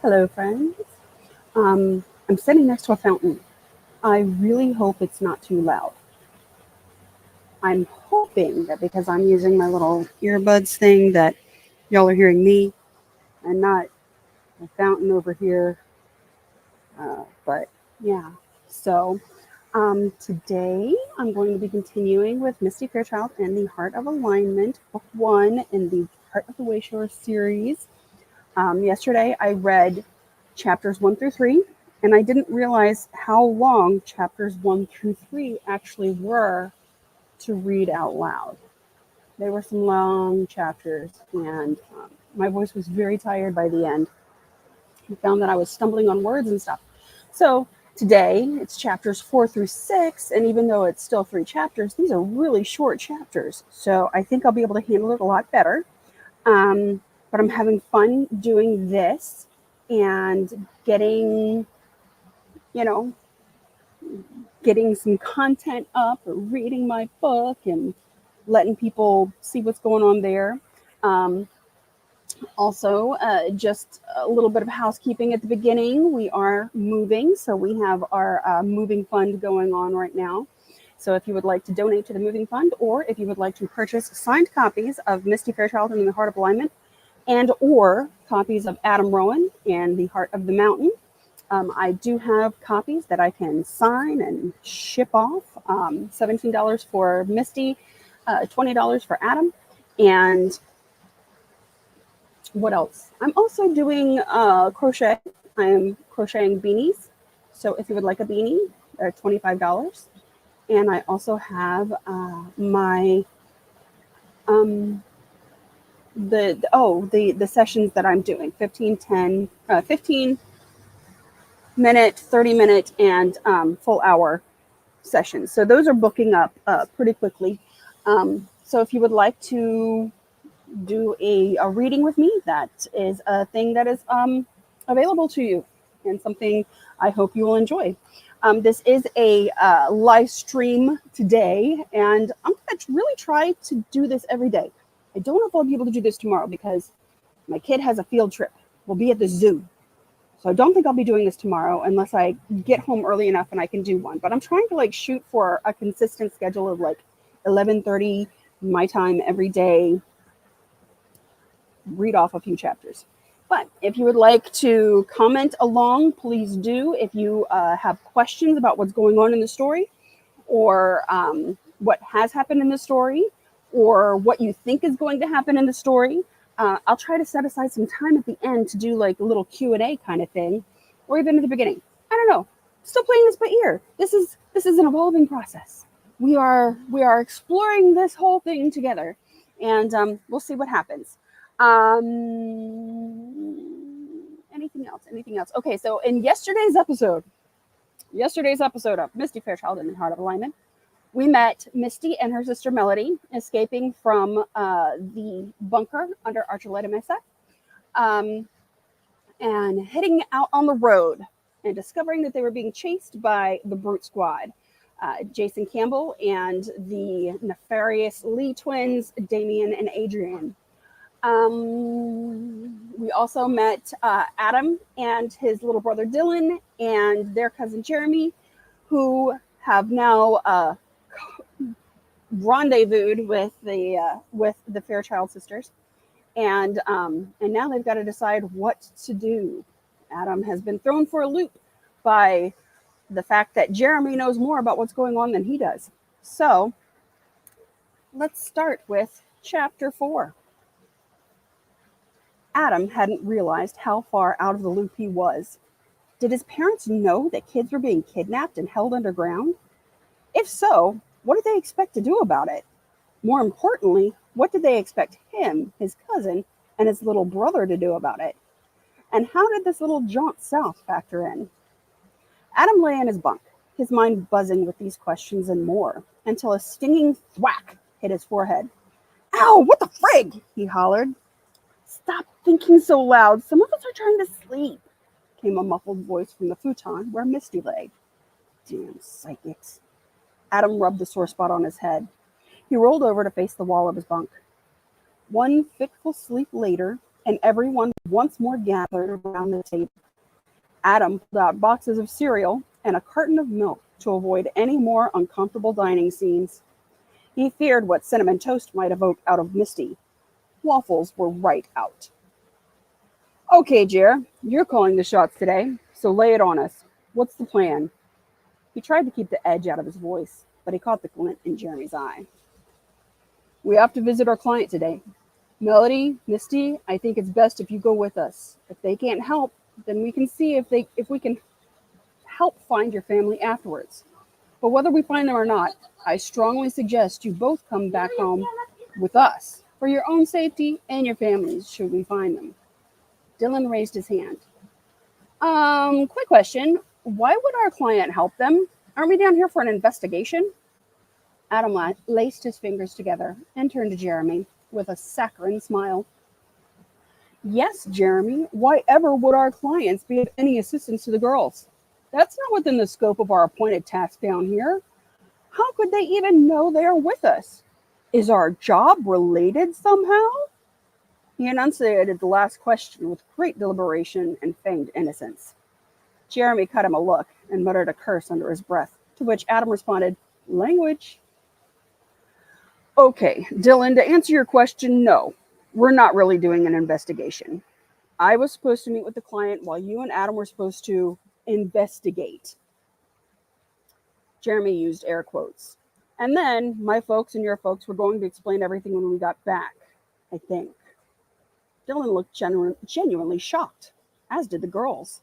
Hello, friends. I'm sitting next to a fountain. I really hope it's not too loud. I'm hoping that because I'm using my little earbuds thing that y'all are hearing me and not the fountain over here. But yeah, so today I'm going to be continuing with Misty Fairchild and the Heart of Alignment, Book One in the Heart of the Wayshore series. Yesterday I read chapters 1 through 3, and I didn't realize how long chapters 1 through 3 actually were to read out loud. They were some long chapters, and my voice was very tired by the end. I found that I was stumbling on words and stuff. So today it's chapters 4 through 6, and even though it's still 3 chapters, these are really short chapters. So I think I'll be able to handle it a lot better. Um, but I'm having fun doing this and getting, you know, getting some content up or reading my book and letting people see what's going on there. Um, just a little bit of housekeeping at the beginning. We are moving, so we have our moving fund going on right now. So if you would like to donate to the moving fund, or if you would like to purchase signed copies of Misty Fairchild and the Heart of Alignment, and or copies of Adam Rowan and the Heart of the Mountain, I do have copies that I can sign and ship off. $17 for Misty, $20 for Adam, and what else? I'm also doing crochet. I am crocheting beanies. So if you would like a beanie, they're $25. And I also have my um, the sessions that I'm doing 15-minute, 30-minute, and full hour sessions. So those are booking up pretty quickly. So if you would like to do a reading with me, that is a thing that is available to you and something I hope you will enjoy. This is a live stream today, and I'm going to really try to do this every day. I don't know if I'll be able to do this tomorrow because my kid has a field trip. We'll be at the zoo. So I don't think I'll be doing this tomorrow unless I get home early enough and I can do one. But I'm trying to like shoot for a consistent schedule of like 11:30 my time every day, read off a few chapters. But if you would like to comment along, please do. If you have questions about what's going on in the story, or what has happened in the story, or what you think is going to happen in the story, I'll try to set aside some time at the end to do like a little Q&A kind of thing, or even at the beginning. I don't know. Still playing this by ear. This is an evolving process. We are exploring this whole thing together, and we'll see what happens. Anything else? Anything else? Okay, so in yesterday's episode of Misty Fairchild and the Heart of Alignment, we met Misty and her sister Melody escaping from the bunker under Archuleta Mesa, um, and heading out on the road and discovering that they were being chased by the Brute Squad. Jason Campbell and the nefarious Lee twins, Damien and Adrian. We also met Adam and his little brother Dylan and their cousin Jeremy, who have now rendezvoused with the Fairchild sisters, and now they've got to decide what to do. Adam has been thrown for a loop by the fact that Jeremy knows more about what's going on than he does. So let's start with chapter 4. Adam hadn't realized how far out of the loop he was. Did his parents know that kids were being kidnapped and held underground? If so, what did they expect to do about it? More importantly, what did they expect him, his cousin, and his little brother to do about it? And how did this little jaunt south factor in? Adam lay in his bunk, his mind buzzing with these questions and more, until a stinging thwack hit his forehead. "Ow, what the frig?" he hollered. "Stop thinking so loud. Some of us are trying to sleep," came a muffled voice from the futon where Misty lay. Damn psychics. Adam rubbed the sore spot on his head. He rolled over to face the wall of his bunk. One fitful sleep later, and everyone once more gathered around the table. Adam pulled out boxes of cereal and a carton of milk to avoid any more uncomfortable dining scenes. He feared what cinnamon toast might evoke out of Misty. Waffles were right out. Okay, Jer, you're calling the shots today, so lay it on us. What's the plan? He tried to keep the edge out of his voice, but he caught the glint in Jeremy's eye. We have to visit our client today. Melody, Misty, I think it's best if you go with us. If they can't help, then we can see if we can help find your family afterwards. But whether we find them or not, I strongly suggest you both come back home with us for your own safety and your family's should we find them. Dylan raised his hand. Quick question. Why would our client help them? Aren't we down here for an investigation? Adam laced his fingers together and turned to Jeremy with a saccharine smile. Yes, Jeremy, why ever would our clients be of any assistance to the girls? That's not within the scope of our appointed task down here. How could they even know they are with us? Is our job related somehow? He enunciated the last question with great deliberation and feigned innocence. Jeremy cut him a look and muttered a curse under his breath, to which Adam responded, Language. Okay, Dylan, to answer your question, no. We're not really doing an investigation. I was supposed to meet with the client while you and Adam were supposed to investigate. Jeremy used air quotes. And then my folks and your folks were going to explain everything when we got back, I think. Dylan looked genuinely shocked, as did the girls.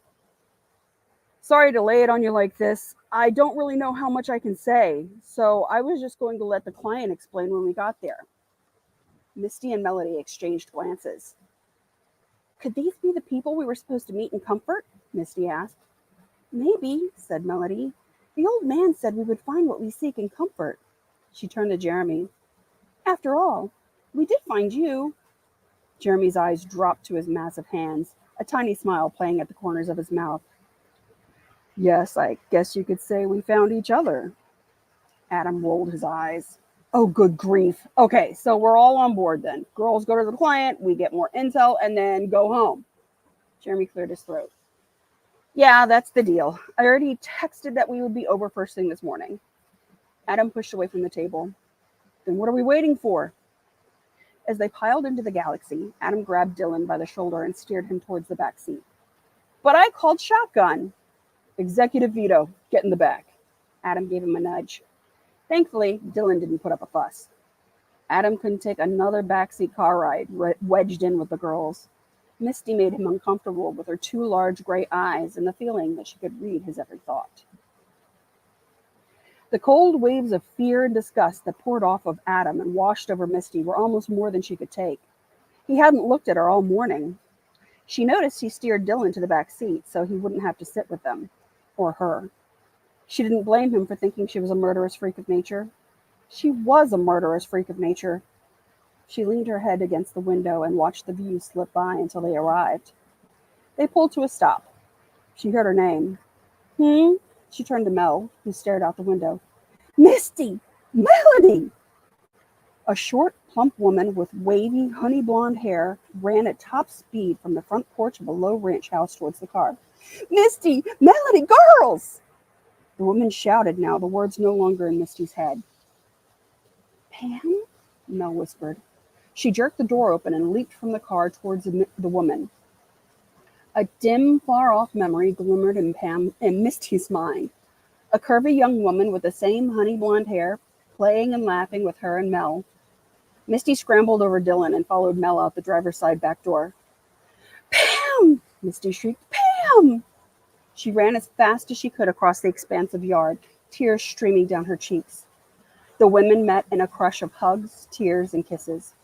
Sorry to lay it on you like this. I don't really know how much I can say, so I was just going to let the client explain when we got there. Misty and Melody exchanged glances. Could these be the people we were supposed to meet and comfort? Misty asked. Maybe, said Melody. The old man said we would find what we seek in comfort. She turned to Jeremy. After all, we did find you. Jeremy's eyes dropped to his massive hands, a tiny smile playing at the corners of his mouth. Yes, I guess you could say we found each other. Adam rolled his eyes. Oh, good grief. Okay, so we're all on board then. Girls go to the client, we get more intel, and then go home. Jeremy cleared his throat. Yeah, that's the deal. I already texted that we would be over first thing this morning. Adam pushed away from the table. Then what are we waiting for? As they piled into the Galaxy, Adam grabbed Dylan by the shoulder and steered him towards the back seat. But I called shotgun. Executive veto. Get in the back. Adam gave him a nudge. Thankfully, Dylan didn't put up a fuss. Adam couldn't take another backseat car ride, wedged in with the girls. Misty made him uncomfortable with her two large gray eyes and the feeling that she could read his every thought. The cold waves of fear and disgust that poured off of Adam and washed over Misty were almost more than she could take. He hadn't looked at her all morning. She noticed he steered Dylan to the back seat so he wouldn't have to sit with them, or her. She didn't blame him for thinking she was a murderous freak of nature. She was a murderous freak of nature. She leaned her head against the window and watched the view slip by until they arrived. They pulled to a stop. She heard her name. She turned to Mel, who stared out the window. Misty! Melody! A short, plump woman with wavy, honey blonde hair ran at top speed from the front porch of a low ranch house towards the car. Misty! Melody! Girls! The woman shouted now, the words no longer in Misty's head. Pam? Mel whispered. She jerked the door open and leaped from the car towards the woman. A dim, far-off memory glimmered in Misty's mind. A curvy young woman with the same honey blonde hair, playing and laughing with her and Mel. Misty scrambled over Dylan and followed Mel out the driver's side back door. Pam! Misty shrieked. Pam! She ran as fast as she could across the expansive yard, tears streaming down her cheeks. The women met in a crush of hugs, tears, and kisses.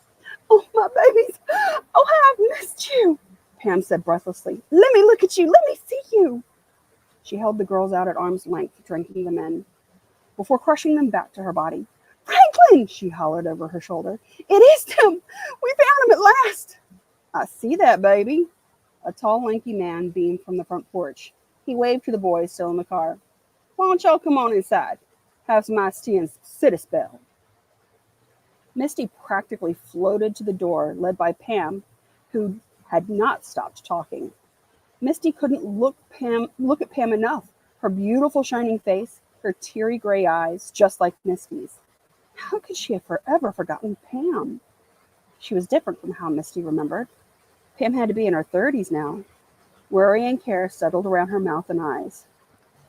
Oh, my babies! Oh, how I've missed you! Pam said breathlessly. Let me look at you! Let me see you! She held the girls out at arm's length, drinking them in, before crushing them back to her body. Franklin! She hollered over her shoulder. It is him! We found him at last! I see that, baby. A tall, lanky man beamed from the front porch. He waved to the boys still in the car. Why don't y'all come on inside? Have some iced tea and sit a spell. Misty practically floated to the door, led by Pam, who had not stopped talking. Misty couldn't look at Pam enough. Her beautiful shining face, her teary gray eyes, just like Misty's. How could she have forever forgotten Pam? She was different from how Misty remembered. Pam had to be in her 30s now. Worry and care settled around her mouth and eyes.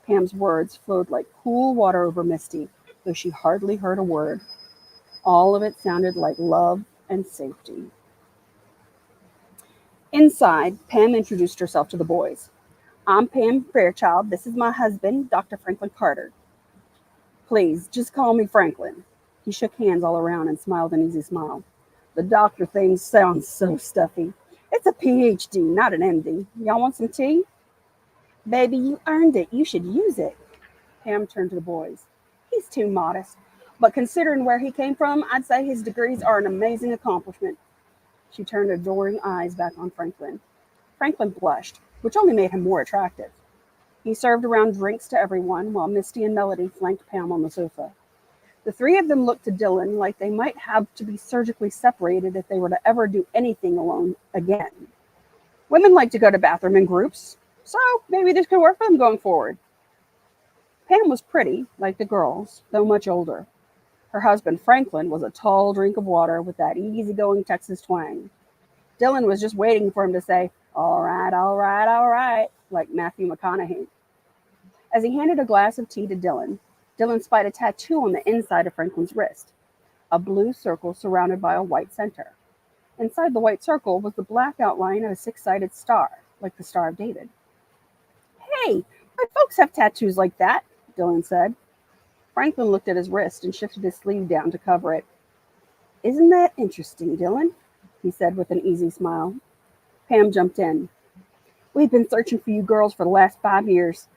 Pam's words flowed like cool water over Misty, though she hardly heard a word. All of it sounded like love and safety. Inside, Pam introduced herself to the boys. I'm Pam Fairchild. This is my husband, Dr. Franklin Carter. Please, just call me Franklin. He shook hands all around and smiled an easy smile. The doctor thing sounds so stuffy. It's a PhD, not an MD. Y'all want some tea? Baby, you earned it. You should use it. Pam turned to the boys. He's too modest. But considering where he came from, I'd say his degrees are an amazing accomplishment. She turned adoring eyes back on Franklin. Franklin blushed, which only made him more attractive. He served around drinks to everyone, while Misty and Melody flanked Pam on the sofa. The three of them looked to Dylan like they might have to be surgically separated if they were to ever do anything alone again. Women like to go to the bathroom in groups, so maybe this could work for them going forward. Pam was pretty, like the girls, though much older. Her husband, Franklin, was a tall drink of water with that easygoing Texas twang. Dylan was just waiting for him to say, all right, all right, all right, like Matthew McConaughey. As he handed a glass of tea to Dylan, Dylan spied a tattoo on the inside of Franklin's wrist, a blue circle surrounded by a white center. Inside the white circle was the black outline of a six-sided star, like the Star of David. Hey, my folks have tattoos like that, Dylan said. Franklin looked at his wrist and shifted his sleeve down to cover it. Isn't that interesting, Dylan? He said with an easy smile. Pam jumped in. We've been searching for you girls for the last 5 years.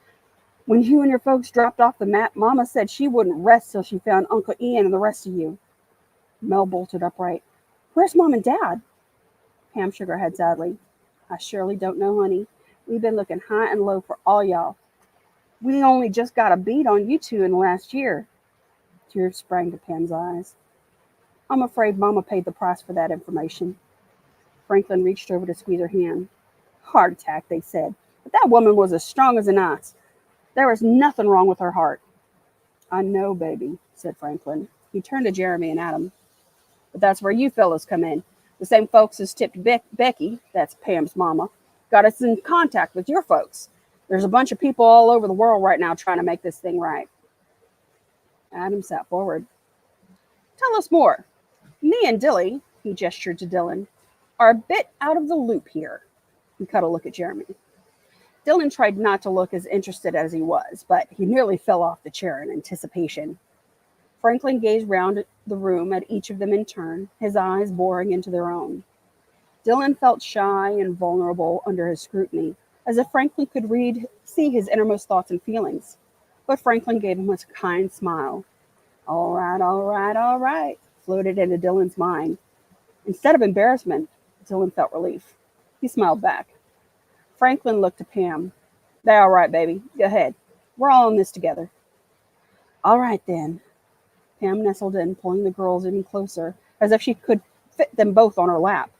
When you and your folks dropped off the map, Mama said she wouldn't rest till she found Uncle Ian and the rest of you. Mel bolted upright. Where's Mom and Dad? Pam shook her head sadly. I surely don't know, honey. We've been looking high and low for all y'all. We only just got a beat on you two in the last year. Tears sprang to Pam's eyes. I'm afraid Mama paid the price for that information. Franklin reached over to squeeze her hand. Heart attack, they said. But that woman was as strong as an ox. There was nothing wrong with her heart. I know, baby, said Franklin. He turned to Jeremy and Adam. But that's where you fellas come in. The same folks as tipped Becky, that's Pam's mama, got us in contact with your folks. There's a bunch of people all over the world right now trying to make this thing right. Adam sat forward. Tell us more. Me and Dilly, he gestured to Dylan, are a bit out of the loop here. He cut a look at Jeremy. Dylan tried not to look as interested as he was, but he nearly fell off the chair in anticipation. Franklin gazed round the room at each of them in turn, his eyes boring into their own. Dylan felt shy and vulnerable under his scrutiny, as if Franklin could see his innermost thoughts and feelings. But Franklin gave him a kind smile. All right, all right, all right, floated into Dylan's mind. Instead of embarrassment, Dylan felt relief. He smiled back. Franklin looked to Pam. They're all right, baby. Go ahead. We're all in this together. All right, then. Pam nestled in, pulling the girls in closer, as if she could fit them both on her lap.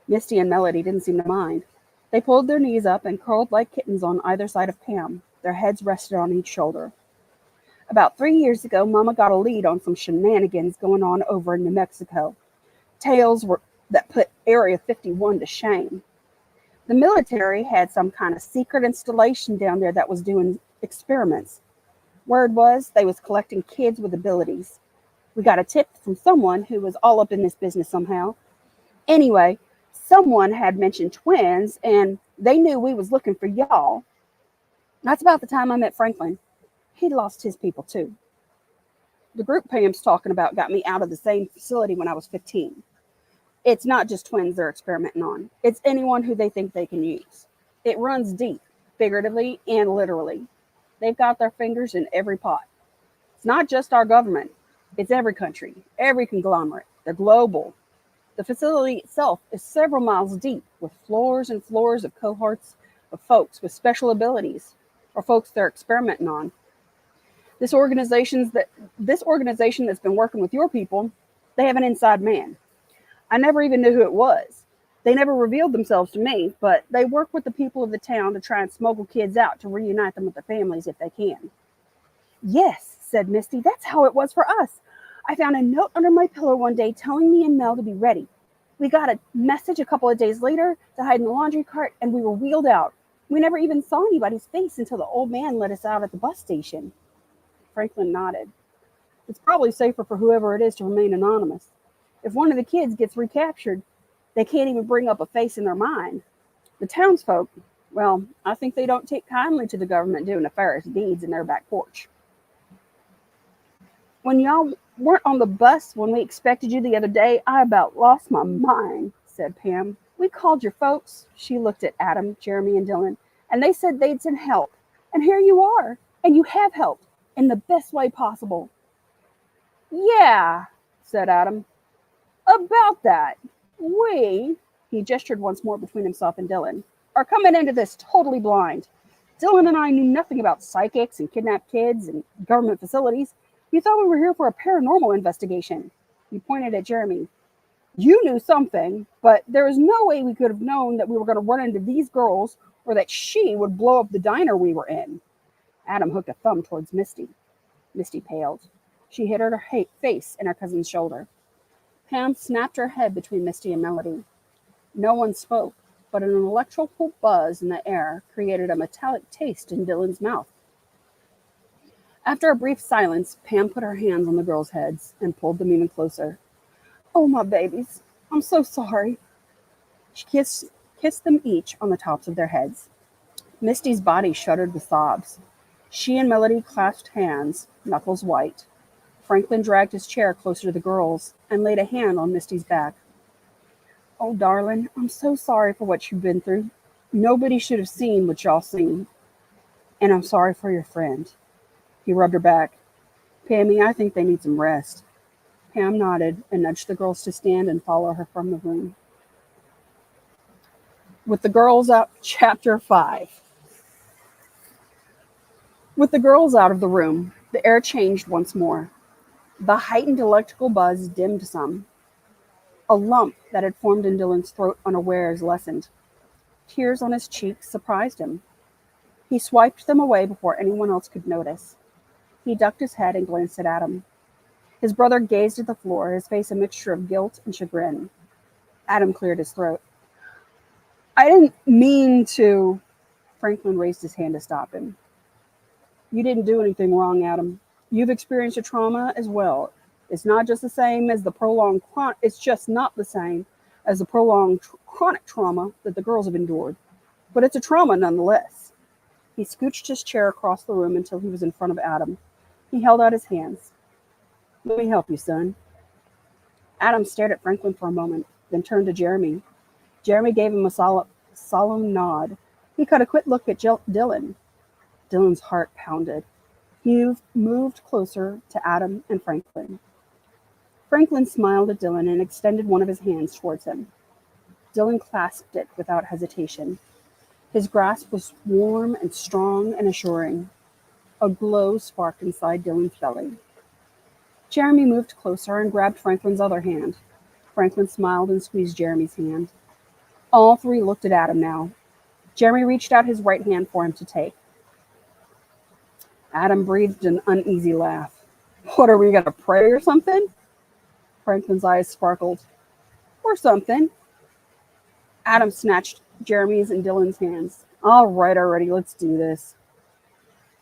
Misty and Melody didn't seem to mind. They pulled their knees up and curled like kittens on either side of Pam. Their heads rested on each shoulder. About 3 years ago, Mama got a lead on some shenanigans going on over in New Mexico. Tales that put Area 51 to shame. The military had some kind of secret installation down there that was doing experiments. Word was they was collecting kids with abilities. We got a tip from someone who was all up in this business somehow. Anyway, someone had mentioned twins, and they knew we was looking for y'all. That's about the time I met Franklin. He'd lost his people, too. The group Pam's talking about got me out of the same facility when I was 15. It's not just twins they're experimenting on. It's anyone who they think they can use. It runs deep, figuratively and literally. They've got their fingers in every pot. It's not just our government. It's every country, every conglomerate. They're global. The facility itself is several miles deep, with floors and floors of cohorts of folks with special abilities, or folks they're experimenting on. This organization that's been working with your people, they have an inside man. I never even knew who it was. They never revealed themselves to me, but they work with the people of the town to try and smuggle kids out to reunite them with their families if they can. Yes, said Misty, that's how it was for us. I found a note under my pillow one day telling me and Mel to be ready. We got a message a couple of days later to hide in the laundry cart, and we were wheeled out. We never even saw anybody's face until the old man let us out at the bus station. Franklin nodded. It's probably safer for whoever it is to remain anonymous. If one of the kids gets recaptured, they can't even bring up a face in their mind. The townsfolk, well, I think they don't take kindly to the government doing nefarious deeds in their back porch. When y'all weren't on the bus when we expected you the other day, I about lost my mind, said Pam. We called your folks. She looked at Adam, Jeremy, and Dylan, and they said they'd send help. And here you are, and you have helped in the best way possible. Yeah, said Adam. About that, he gestured once more between himself and Dylan, are coming into this totally blind. Dylan and I knew nothing about psychics and kidnapped kids and government facilities. We thought we were here for a paranormal investigation. He pointed at Jeremy. You knew something, but there is no way we could have known that we were going to run into these girls or that she would blow up the diner we were in. Adam hooked a thumb towards Misty. Misty paled. She hid her face in her cousin's shoulder. Pam snapped her head between Misty and Melody. No one spoke, but an electrical buzz in the air created a metallic taste in Dylan's mouth. After a brief silence, Pam put her hands on the girls' heads and pulled them even closer. Oh, my babies, I'm so sorry. She kissed them each on the tops of their heads. Misty's body shuddered with sobs. She and Melody clasped hands, knuckles white. Franklin dragged his chair closer to the girls and laid a hand on Misty's back. Oh, darling, I'm so sorry for what you've been through. Nobody should have seen what y'all seen. And I'm sorry for your friend. He rubbed her back. Pammy, I think they need some rest. Pam nodded and nudged the girls to stand and follow her from the room. With the girls out, Chapter 5. With the girls out of the room, the air changed once more. The heightened electrical buzz dimmed some. A lump that had formed in Dylan's throat unawares lessened. Tears on his cheeks surprised him. He swiped them away before anyone else could notice. He ducked his head and glanced at Adam. His brother gazed at the floor, his face a mixture of guilt and chagrin. Adam cleared his throat. I didn't mean to. Franklin raised his hand to stop him. You didn't do anything wrong, Adam. You've experienced a trauma as well. It's not just the same as the prolonged chronic trauma that the girls have endured, but it's a trauma nonetheless. He scooched his chair across the room until he was in front of Adam. He held out his hands. Let me help you, son. Adam stared at Franklin for a moment, then turned to Jeremy. Jeremy gave him a solemn nod. He caught a quick look at Dylan. Dylan's heart pounded. He moved closer to Adam and Franklin. Franklin smiled at Dylan and extended one of his hands towards him. Dylan clasped it without hesitation. His grasp was warm and strong and assuring. A glow sparked inside Dylan's belly. Jeremy moved closer and grabbed Franklin's other hand. Franklin smiled and squeezed Jeremy's hand. All three looked at Adam now. Jeremy reached out his right hand for him to take. Adam breathed an uneasy laugh. What, are we going to pray or something? Franklin's eyes sparkled. Or something. Adam snatched Jeremy's and Dylan's hands. All right already, let's do this.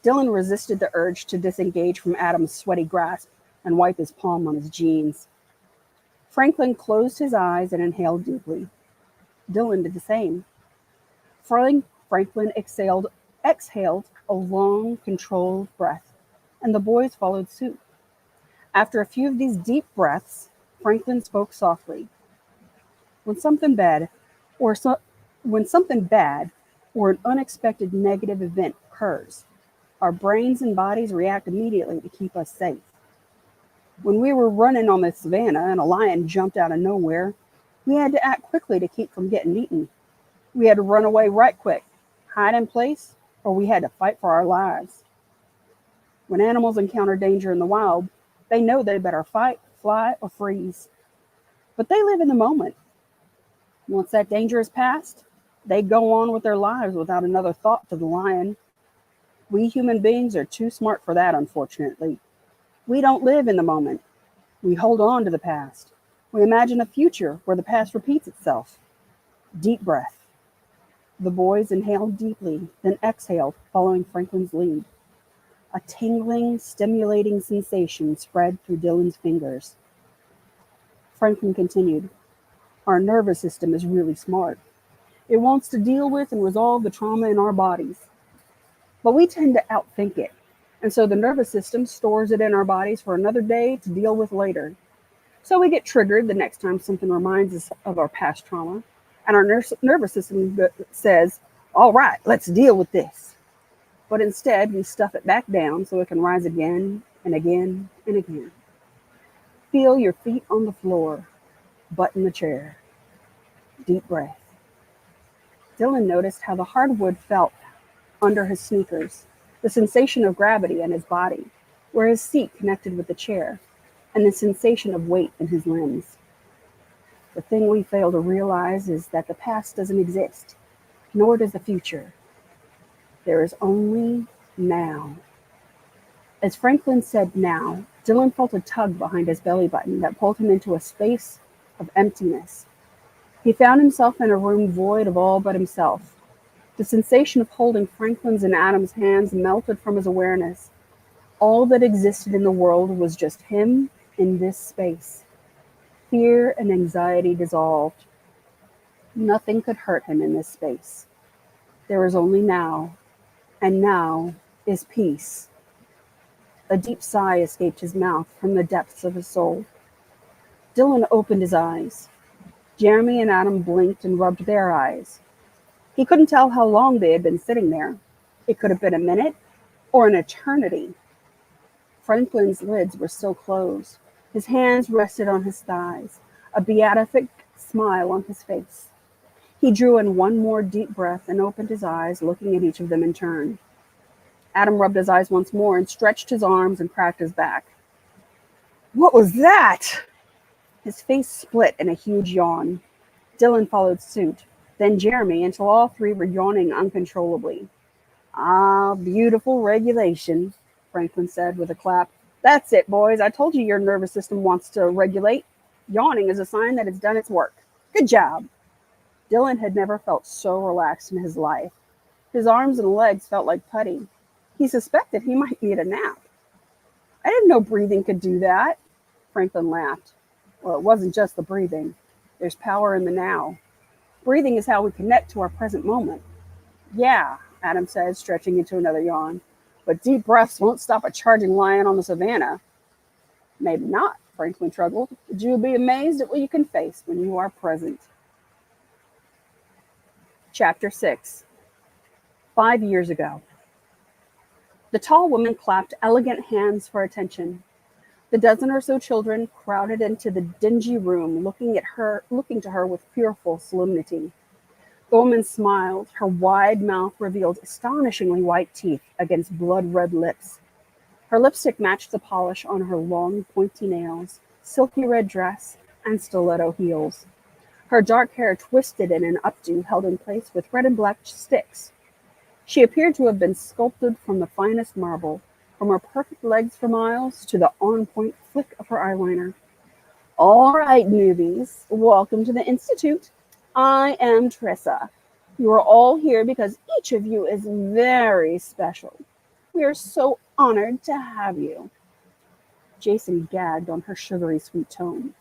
Dylan resisted the urge to disengage from Adam's sweaty grasp and wipe his palm on his jeans. Franklin closed his eyes and inhaled deeply. Dylan did the same. Franklin exhaled a long, controlled breath, and the boys followed suit. After a few of these deep breaths, Franklin spoke softly. When something bad or an unexpected negative event occurs, our brains and bodies react immediately to keep us safe. When we were running on the savannah and a lion jumped out of nowhere, we had to act quickly to keep from getting eaten. We had to run away right quick, hide in place, or we had to fight for our lives. When animals encounter danger in the wild, they know they better fight, fly, or freeze. But they live in the moment. Once that danger is past, they go on with their lives without another thought to the lion. We human beings are too smart for that, unfortunately. We don't live in the moment. We hold on to the past. We imagine a future where the past repeats itself. Deep breath. The boys inhaled deeply, then exhaled, following Franklin's lead. A tingling, stimulating sensation spread through Dylan's fingers. Franklin continued, "Our nervous system is really smart. It wants to deal with and resolve the trauma in our bodies. But we tend to outthink it. And so the nervous system stores it in our bodies for another day to deal with later. So we get triggered the next time something reminds us of our past trauma. And our nervous system says, all right, let's deal with this. But instead, we stuff it back down so it can rise again and again and again. Feel your feet on the floor, butt in the chair. Deep breath." Dylan noticed how the hardwood felt under his sneakers, the sensation of gravity in his body, where his seat connected with the chair, and the sensation of weight in his limbs. The thing we fail to realize is that the past doesn't exist, nor does the future. There is only now. As Franklin said now, Dylan felt a tug behind his belly button that pulled him into a space of emptiness. He found himself in a room void of all but himself. The sensation of holding Franklin's and Adam's hands melted from his awareness. All that existed in the world was just him in this space. Fear and anxiety dissolved. Nothing could hurt him in this space. There is only now, and now is peace. A deep sigh escaped his mouth from the depths of his soul. Dylan opened his eyes. Jeremy and Adam blinked and rubbed their eyes. He couldn't tell how long they had been sitting there. It could have been a minute or an eternity. Franklin's lids were still closed. His hands rested on his thighs, a beatific smile on his face. He drew in one more deep breath and opened his eyes, looking at each of them in turn. Adam rubbed his eyes once more and stretched his arms and cracked his back. "What was that?" His face split in a huge yawn. Dylan followed suit, then Jeremy, until all three were yawning uncontrollably. "Ah, beautiful regulation," Franklin said with a clap. "That's it, boys. I told you your nervous system wants to regulate. Yawning is a sign that it's done its work. Good job." Dylan had never felt so relaxed in his life. His arms and legs felt like putty. He suspected he might need a nap. "I didn't know breathing could do that." Franklin laughed. "Well, it wasn't just the breathing. There's power in the now. Breathing is how we connect to our present moment." "Yeah," Adam said, stretching into another yawn. "But deep breaths won't stop a charging lion on the savannah." "Maybe not," Franklin chuckled. "But you will be amazed at what you can face when you are present." Chapter 6. 5 years ago. The tall woman clapped elegant hands for attention. The dozen or so children crowded into the dingy room, looking to her with fearful solemnity. The woman smiled. Her wide mouth revealed astonishingly white teeth against blood-red lips. Her lipstick matched the polish on her long, pointy nails, silky red dress, and stiletto heels. Her dark hair twisted in an updo held in place with red and black sticks. She appeared to have been sculpted from the finest marble, from her perfect legs for miles to the on-point flick of her eyeliner. "All right, newbies, welcome to the Institute. I am Trissa. You are all here because each of you is very special. We are so honored to have you." Jason gagged on her sugary sweet tone.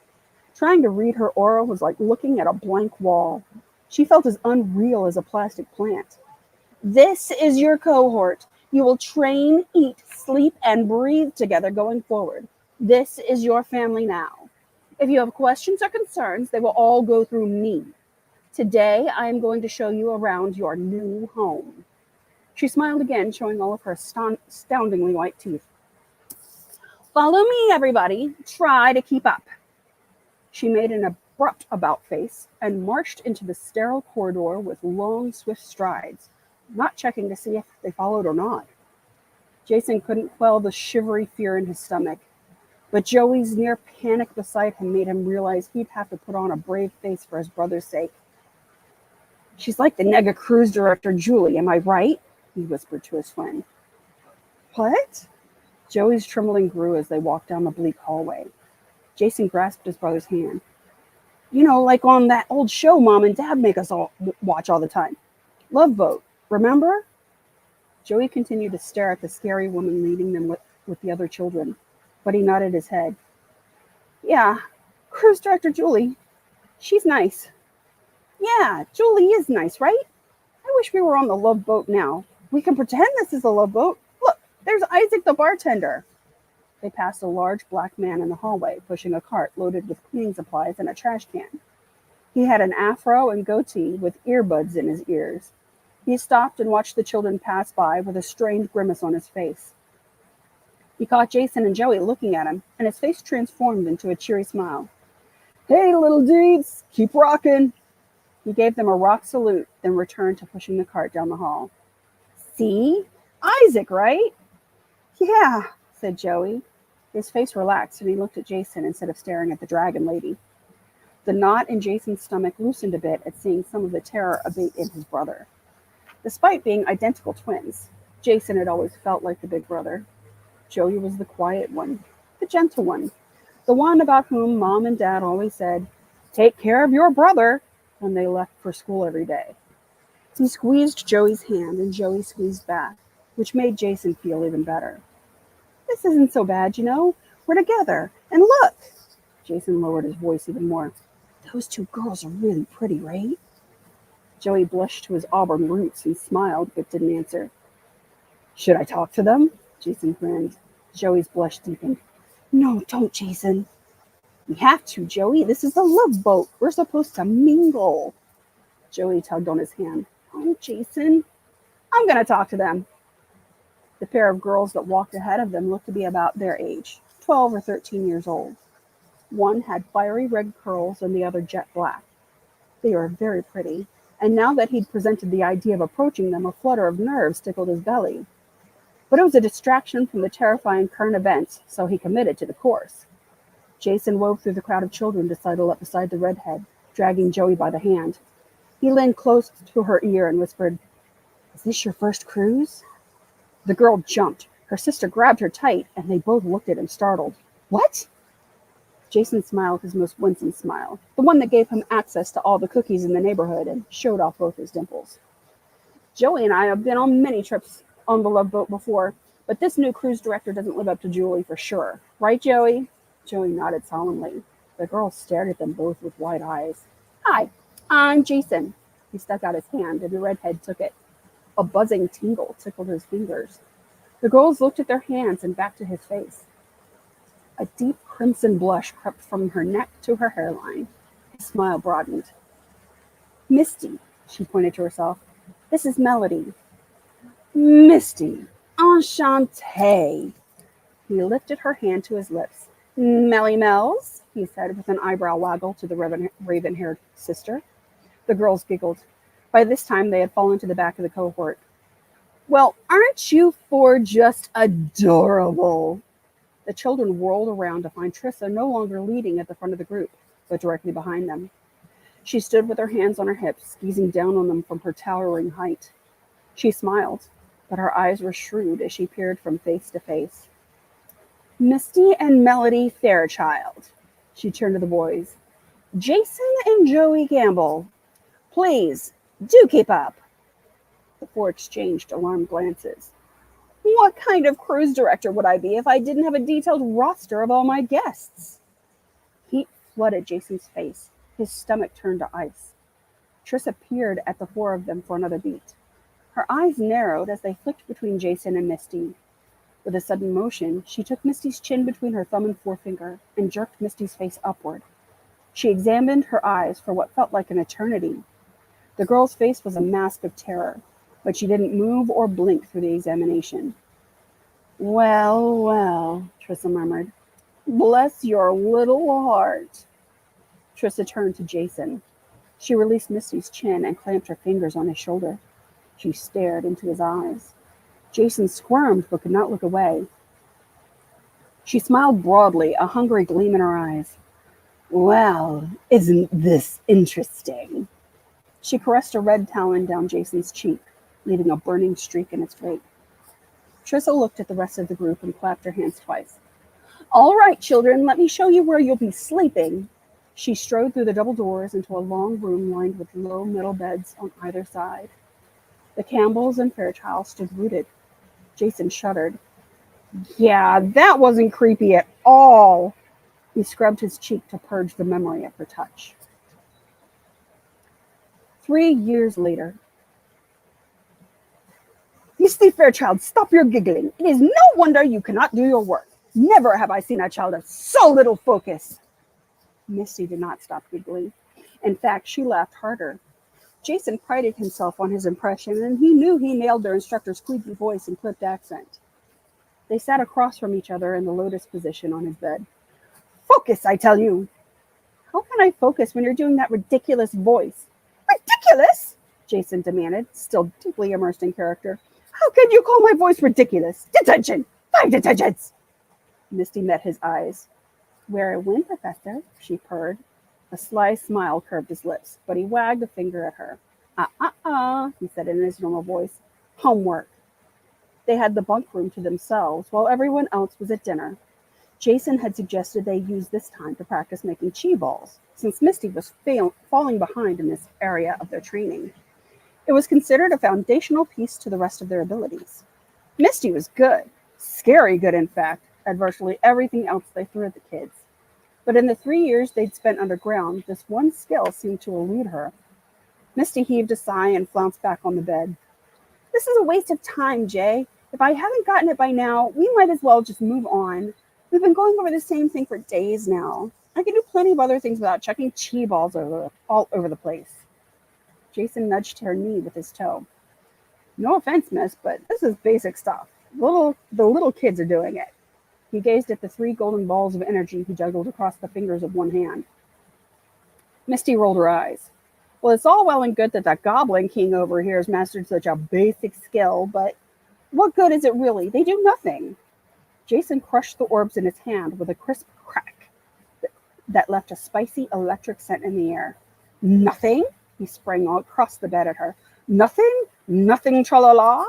Trying to read her aura was like looking at a blank wall. She felt as unreal as a plastic plant. "This is your cohort. You will train, eat, sleep, and breathe together going forward. This is your family now. If you have questions or concerns, they will all go through me. Today, I am going to show you around your new home." She smiled again, showing all of her astoundingly white teeth. "Follow me, everybody. Try to keep up." She made an abrupt about-face and marched into the sterile corridor with long, swift strides, not checking to see if they followed or not. Jason couldn't quell the shivery fear in his stomach, but Joey's near panic beside him made him realize he'd have to put on a brave face for his brother's sake. She's like the nega cruise director, Julie, am I right? He whispered to his friend. What? Joey's trembling grew as they walked down the bleak hallway. Jason grasped his brother's hand. You know, like on that old show Mom and Dad make us all watch all the time. Love Boat, remember? Joey continued to stare at the scary woman leading them with the other children, but he nodded his head. Yeah, cruise director Julie. She's nice. Yeah, Julie is nice, right? I wish we were on the Love Boat now. We can pretend this is the Love Boat. Look, there's Isaac the bartender. They passed a large black man in the hallway, pushing a cart loaded with cleaning supplies and a trash can. He had an afro and goatee with earbuds in his ears. He stopped and watched the children pass by with a strained grimace on his face. He caught Jason and Joey looking at him, and his face transformed into a cheery smile. Hey, little dudes, keep rocking. He gave them a rock salute, then returned to pushing the cart down the hall. See? Isaac, right? Yeah, said Joey. His face relaxed, and he looked at Jason instead of staring at the dragon lady. The knot in Jason's stomach loosened a bit at seeing some of the terror abate in his brother. Despite being identical twins, Jason had always felt like the big brother. Joey was the quiet one, the gentle one, the one about whom Mom and Dad always said, take care of your brother, when they left for school every day. He squeezed Joey's hand, and Joey squeezed back, which made Jason feel even better. This isn't so bad, you know. We're together. And look! Jason lowered his voice even more. Those two girls are really pretty, right? Joey blushed to his auburn roots and smiled, but didn't answer. Should I talk to them? Jason grinned. Joey's blush deepened. No, don't, Jason. We have to, Joey. This is the Love Boat. We're supposed to mingle. Joey tugged on his hand. Oh, Jason. I'm going to talk to them. The pair of girls that walked ahead of them looked to be about their age, 12 or 13 years old. One had fiery red curls and the other jet black. They were very pretty, and now that he'd presented the idea of approaching them, a flutter of nerves tickled his belly. But it was a distraction from the terrifying current events, so he committed to the course. Jason wove through the crowd of children to sidle up beside the redhead, dragging Joey by the hand. He leaned close to her ear and whispered, Is this your first cruise? The girl jumped. Her sister grabbed her tight, and they both looked at him, startled. What? Jason smiled his most winsome smile, the one that gave him access to all the cookies in the neighborhood and showed off both his dimples. Joey and I have been on many trips on the Love Boat before, but this new cruise director doesn't live up to Julie for sure. Right, Joey? Joey nodded solemnly. The girls stared at them both with wide eyes. Hi, I'm Jason. He stuck out his hand, and the redhead took it. A buzzing tingle tickled his fingers. The girls looked at their hands and back to his face. A deep crimson blush crept from her neck to her hairline. His smile broadened. Misty, she pointed to herself. This is Melody. Misty, enchantée. He lifted her hand to his lips. Melly Mells, he said with an eyebrow waggle to the raven-haired sister. The girls giggled. By this time, they had fallen to the back of the cohort. Well, aren't you four just adorable? The children whirled around to find Trissa no longer leading at the front of the group, but directly behind them. She stood with her hands on her hips, gazing down on them from her towering height. She smiled, but her eyes were shrewd as she peered from face to face. Misty and Melody Fairchild, she turned to the boys. Jason and Joey Gamble. Please, do keep up. The four exchanged alarmed glances. What kind of cruise director would I be if I didn't have a detailed roster of all my guests? Heat flooded Jason's face. His stomach turned to ice. Trissa peered at the four of them for another beat. Her eyes narrowed as they flicked between Jason and Misty. With a sudden motion, she took Misty's chin between her thumb and forefinger and jerked Misty's face upward. She examined her eyes for what felt like an eternity. The girl's face was a mask of terror, but she didn't move or blink through the examination. Well, well, Trissa murmured. Bless your little heart. Trissa turned to Jason. She released Misty's chin and clamped her fingers on his shoulder. She stared into his eyes. Jason squirmed but could not look away. She smiled broadly, a hungry gleam in her eyes. Well, isn't this interesting? She caressed a red talon down Jason's cheek, leaving a burning streak in its wake. Trissa looked at the rest of the group and clapped her hands twice. All right, children, let me show you where you'll be sleeping. She strode through the double doors into a long room lined with low middle beds on either side. The Campbells and Fairchild stood rooted. Jason shuddered. Yeah, that wasn't creepy at all. He scrubbed his cheek to purge the memory of her touch. 3 years later. Misty Fairchild, stop your giggling. It is no wonder you cannot do your work. Never have I seen a child of so little focus. Misty did not stop giggling. In fact, she laughed harder. Jason prided himself on his impression, and he knew he nailed their instructor's squeaky voice and clipped accent. They sat across from each other in the lotus position on his bed. Focus, I tell you. How can I focus when you're doing that ridiculous voice? Ridiculous? Jason demanded, still deeply immersed in character. How can you call my voice ridiculous? Detention! 5 detentions! Misty met his eyes. Where I went, Professor, she purred. A sly smile curved his lips, but he wagged a finger at her. He said in his normal voice. Homework. They had the bunk room to themselves, while everyone else was at dinner. Jason had suggested they use this time to practice making chi balls, since Misty was falling behind in this area of their training. It was considered a foundational piece to the rest of their abilities. Misty was good, scary good in fact, at virtually everything else they threw at the kids. But in the 3 years they'd spent underground, this one skill seemed to elude her. Misty heaved a sigh and flounced back on the bed. This is a waste of time, Jay. If I haven't gotten it by now, we might as well just move on. We've been going over the same thing for days now. I can do plenty of other things without chucking chi balls all over the place. Jason nudged her knee with his toe. No offense, miss, but this is basic stuff. The little kids are doing it. He gazed at the 3 golden balls of energy he juggled across the fingers of one hand. Misty rolled her eyes. Well, it's all well and good that that Goblin King over here has mastered such a basic skill, but what good is it really? They do nothing. Jason crushed the orbs in his hand with a crisp crack that left a spicy electric scent in the air. Nothing? He sprang across the bed at her. Nothing? Nothing, tra-la-la?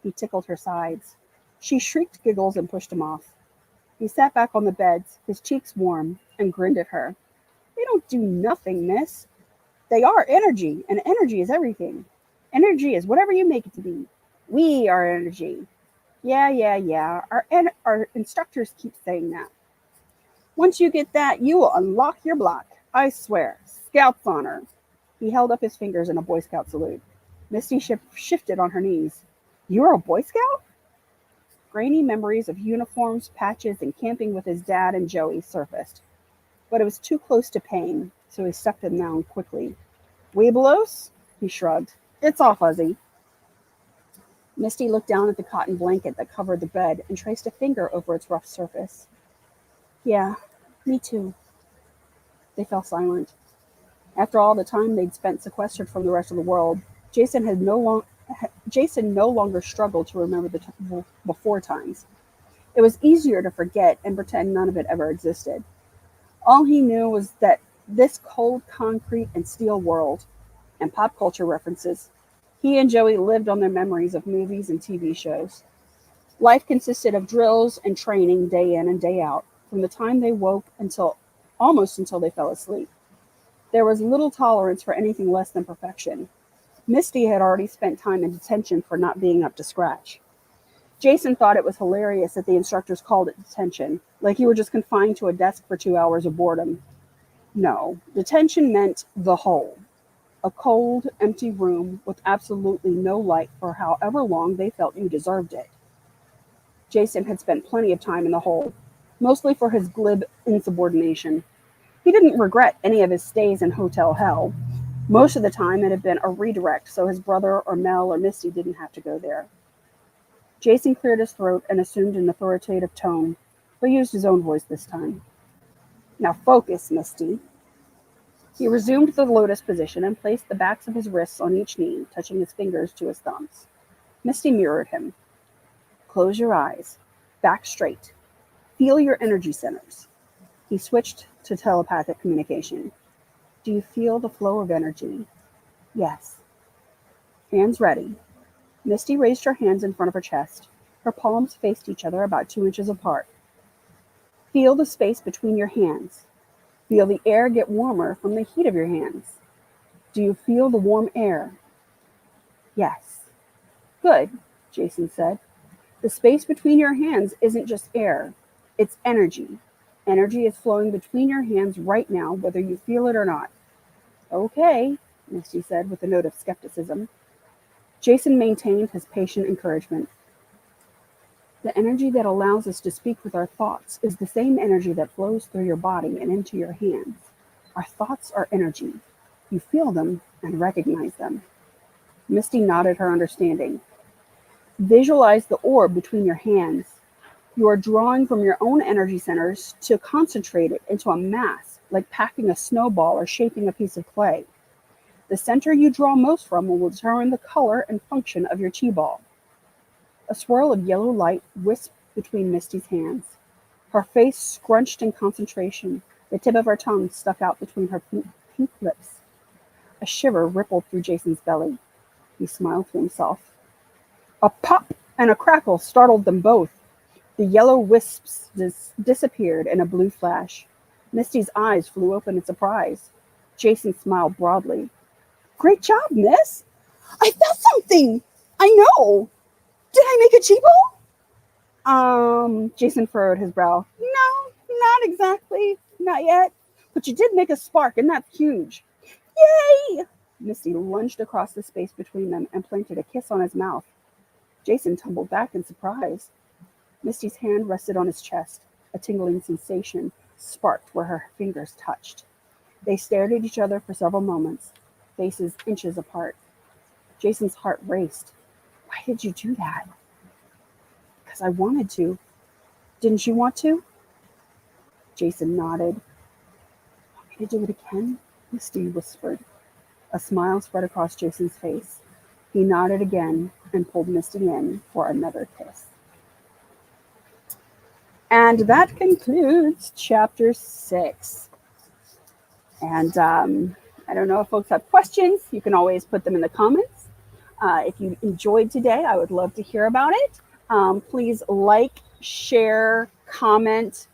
He tickled her sides. She shrieked giggles and pushed him off. He sat back on the bed, his cheeks warm, and grinned at her. They don't do nothing, miss. They are energy, and energy is everything. Energy is whatever you make it to be. We are energy. Yeah. Our instructors keep saying that. Once you get that, you will unlock your block. I swear. Scout's honor. He held up his fingers in a Boy Scout salute. Misty shifted on her knees. You're a Boy Scout? Grainy memories of uniforms, patches, and camping with his dad and Joey surfaced. But it was too close to pain, so he stuck them down quickly. Webelos? He shrugged. It's all fuzzy. Misty looked down at the cotton blanket that covered the bed and traced a finger over its rough surface. Yeah, me too. They fell silent. After all the time they'd spent sequestered from the rest of the world, Jason no longer struggled to remember the before times. It was easier to forget and pretend none of it ever existed. All he knew was that this cold concrete and steel world, and pop culture references, he and Joey lived on their memories of movies and TV shows. Life consisted of drills and training day in and day out, from the time they woke almost until they fell asleep. There was little tolerance for anything less than perfection. Misty had already spent time in detention for not being up to scratch. Jason thought it was hilarious that the instructors called it detention, like you were just confined to a desk for 2 hours of boredom. No, detention meant the hole. A cold, empty room with absolutely no light for however long they felt you deserved it. Jason had spent plenty of time in the hole, mostly for his glib insubordination. He didn't regret any of his stays in Hotel Hell. Most of the time it had been a redirect, so his brother or Mel or Misty didn't have to go there. Jason cleared his throat and assumed an authoritative tone, but used his own voice this time. Now focus, Misty. He resumed the lotus position and placed the backs of his wrists on each knee, touching his fingers to his thumbs. Misty mirrored him. Close your eyes. Back straight. Feel your energy centers. He switched to telepathic communication. Do you feel the flow of energy? Yes. Hands ready. Misty raised her hands in front of her chest. Her palms faced each other about 2 inches apart. Feel the space between your hands. Feel the air get warmer from the heat of your hands. Do you feel the warm air? Yes. Good, Jason said. The space between your hands isn't just air, it's energy. Energy is flowing between your hands right now, whether you feel it or not. Okay, Misty said with a note of skepticism. Jason maintained his patient encouragement. The energy that allows us to speak with our thoughts is the same energy that flows through your body and into your hands. Our thoughts are energy. You feel them and recognize them. Misty nodded her understanding. Visualize the orb between your hands. You are drawing from your own energy centers to concentrate it into a mass, like packing a snowball or shaping a piece of clay. The center you draw most from will determine the color and function of your chi ball. A swirl of yellow light wisped between Misty's hands. Her face scrunched in concentration. The tip of her tongue stuck out between her pink lips. A shiver rippled through Jason's belly. He smiled to himself. A pop and a crackle startled them both. The yellow wisps disappeared in a blue flash. Misty's eyes flew open in surprise. Jason smiled broadly. Great job, miss. I felt something. I know. Did I make a cheapo? Jason furrowed his brow. No, not exactly. Not yet. But you did make a spark, and that's huge. Yay! Misty lunged across the space between them and planted a kiss on his mouth. Jason tumbled back in surprise. Misty's hand rested on his chest. A tingling sensation sparked where her fingers touched. They stared at each other for several moments, faces inches apart. Jason's heart raced. Why did you do that? Because I wanted to. Didn't you want to? Jason nodded. Want me to do it again? Misty whispered. A smile spread across Jason's face. He nodded again and pulled Misty in for another kiss. And that concludes chapter 6. And I don't know if folks have questions. You can always put them in the comments. If you enjoyed today, I would love to hear about it. Please like, share, comment,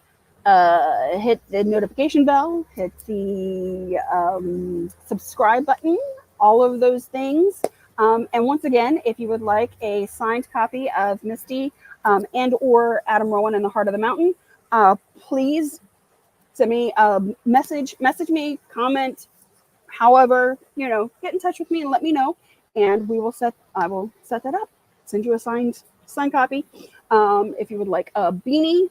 hit the notification bell, hit the subscribe button, all of those things. And once again, if you would like a signed copy of Misty and or Adam Rowan in the Heart of the Mountain, please send me a message me, comment, however, get in touch with me and let me know, and I will set that up. Send you a signed copy. If you would like a beanie,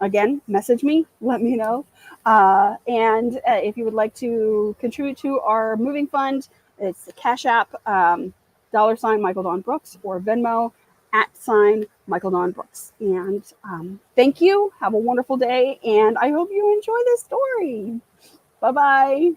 again, message me, let me know. And if you would like to contribute to our moving fund, it's Cash App, $ Michael Don Brooks, or Venmo @ Michael Don Brooks. And thank you. Have a wonderful day, and I hope you enjoy this story. Bye-bye.